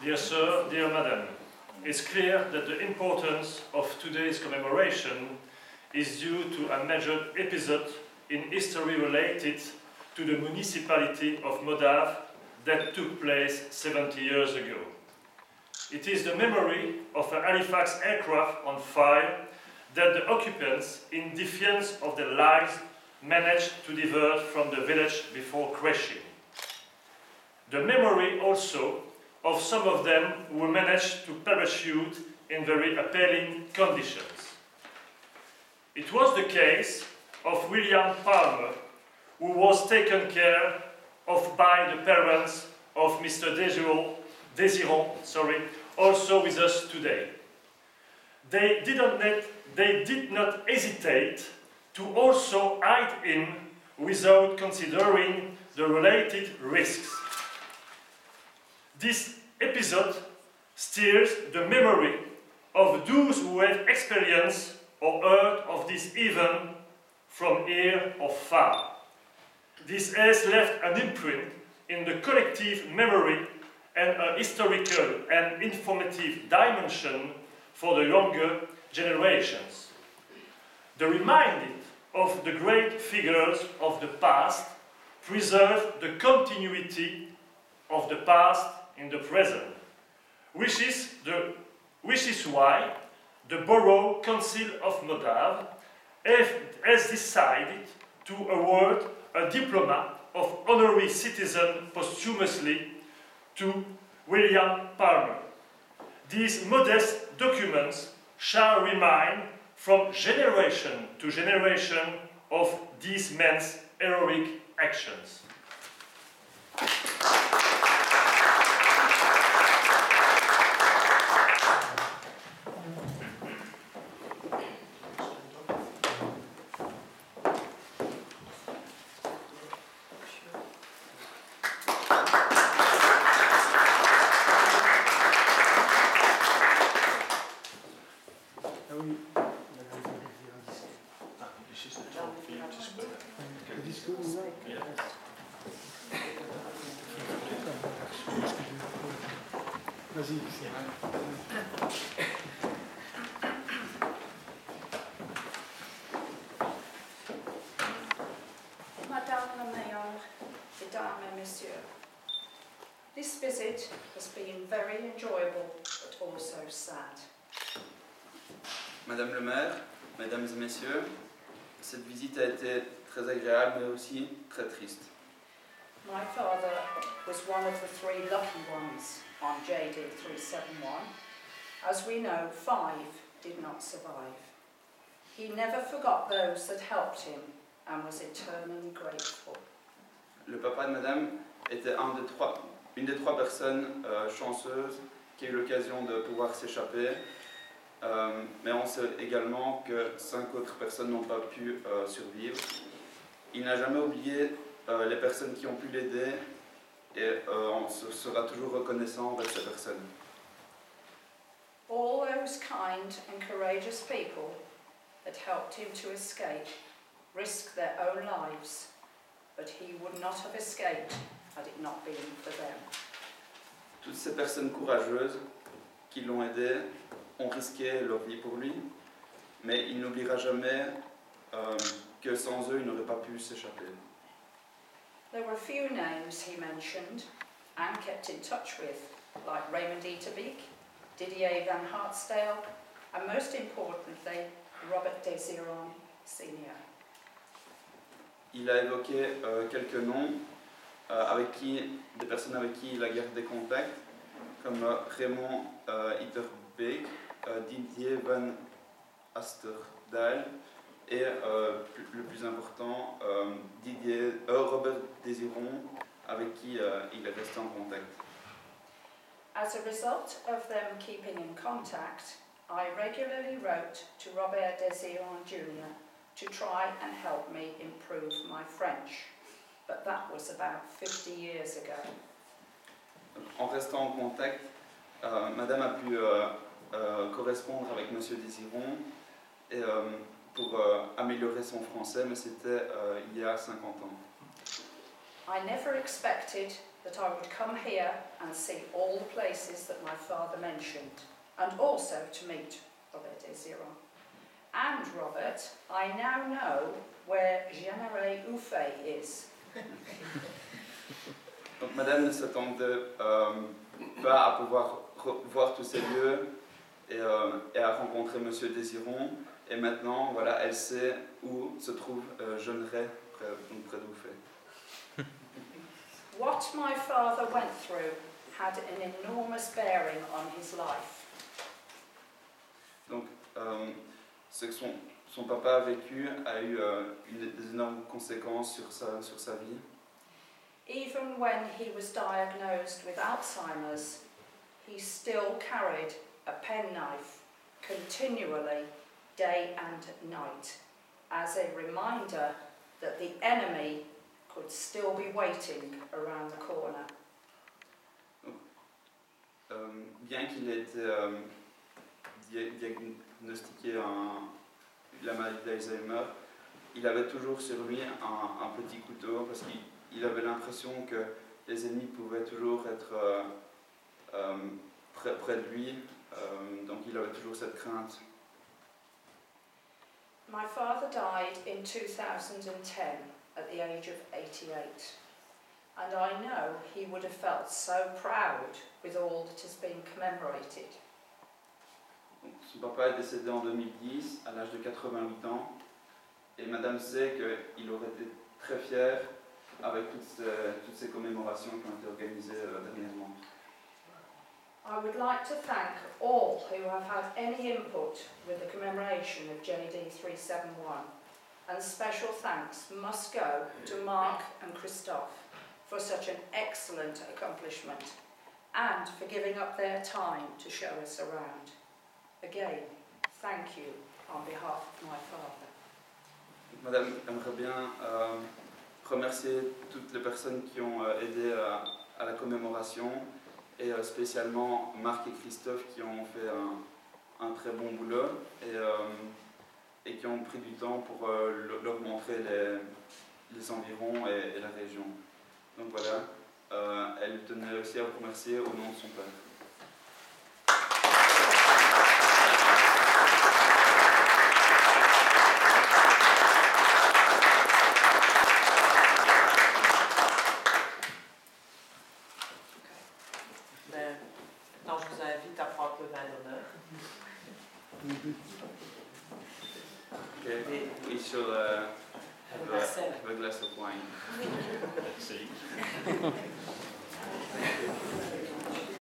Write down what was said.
Dear Sir, dear Madam, it's clear that the importance of today's commemoration is due to a major episode in history related to the municipality of Modave that took place 70 years ago. It is the memory of a Halifax aircraft on fire that the occupants, in defiance of their lives, managed to divert from the village before crashing. The memory also of some of them who managed to parachute in very appalling conditions. It was the case of William Palmer, who was taken care of by the parents of Mr. Desiron, also with us today. They did not hesitate to also hide him without considering the related risks. This episode stirs the memory of those who have experienced or heard of this event from near or far. This has left an imprint in the collective memory and a historical and informative dimension for the younger generations. The reminding of the great figures of the past preserve the continuity of the past in the present, which is why the Borough Council of Modave has decided to award a diploma of honorary citizen posthumously to William Palmer. These modest documents shall remind from generation to generation of these men's heroic actions. Madame la Mayor, Mesdames et Messieurs, this visit has been very enjoyable but also sad. Madame le maire, mesdames et messieurs, cette visite a été très agréable mais aussi très triste. My father was one of the 3 lucky ones on JD 371. As we know, 5 did not survive. He never forgot those that helped him and was eternally grateful. Le papa de madame était une des 3 personnes chanceuses qui a eu l'occasion de pouvoir s'échapper, mais on sait également que 5 autres personnes n'ont pas pu survivre. Il n'a jamais oublié les personnes qui ont pu l'aider et on sera toujours reconnaissant envers ces personnes. All those kind and courageous people that helped him to escape risked their own lives, but he would not have escaped had it not been for them. Toutes ces personnes courageuses qui l'ont aidé ont risqué leur vie pour lui, mais il n'oubliera jamais que sans eux, il n'aurait pas pu s'échapper. There were a few names he mentioned and kept in touch with, like Raymond Eaterbeek, Didier Van Hartsdale, and most importantly, Robert Desiron Sr. Il a évoqué quelques noms des personnes avec qui il a gardé contact, comme Raymond Eaterbeek, Didier Van Hartsdale et le plus important, Robert Desiron, avec qui il est resté en contact. As a result of them keeping in contact, I regularly wrote to Robert Desiron Jr. to try and help me improve my French, but that was about 50 years ago. En restant en contact, Madame a pu correspondre avec Monsieur Desiron et pour améliorer son français, mais c'était il y a 50 ans. I never expected that I would come here and see all the places that my father mentioned, and also to meet Robert Désirant. And Robert, I now know where Généré Ouffet is. Donc Madame ne s'attendait pas à pouvoir voir tous ces lieux et à rencontrer Monsieur Désirant. Et maintenant, voilà, elle sait où se trouve Généré, près d'Ouffet. What my father went through had an enormous bearing on his life. Donc, ce que son papa a vécu a eu des énormes conséquences sur sa vie. Even when he was diagnosed with Alzheimer's, he still carried a penknife continually, day and night, as a reminder that the enemy could still be waiting around the corner. Bien qu'il ait été diagnostiqué la maladie d'Alzheimer, il avait toujours sur lui un petit couteau parce qu'il avait l'impression que les ennemis pouvaient toujours être près de lui, donc il avait toujours cette crainte. My father died in 2010 at the age of 88, and I know he would have felt so proud with all that has been commemorated. Donc, son papa est décédé en 2010 à l'âge de 88 ans et Madame sait qu'il aurait été très fier avec toutes ces commémorations qui ont été organisées dernièrement. I would like to thank all who have had any input with the commemoration of JD 371, and special thanks must go to Mark and Christophe for such an excellent accomplishment and for giving up their time to show us around. Again, thank you on behalf of my father. Madame aimerait bien remercier toutes les personnes qui ont aidé à la commémoration et spécialement Marc et Christophe qui ont fait un très bon boulot et qui ont pris du temps pour leur montrer les environs et la région. Donc voilà, elle tenait aussi à vous remercier au nom de son père. Donc, je vous invite à prendre le vin d'honneur. Okay, we should have a glass of wine. See.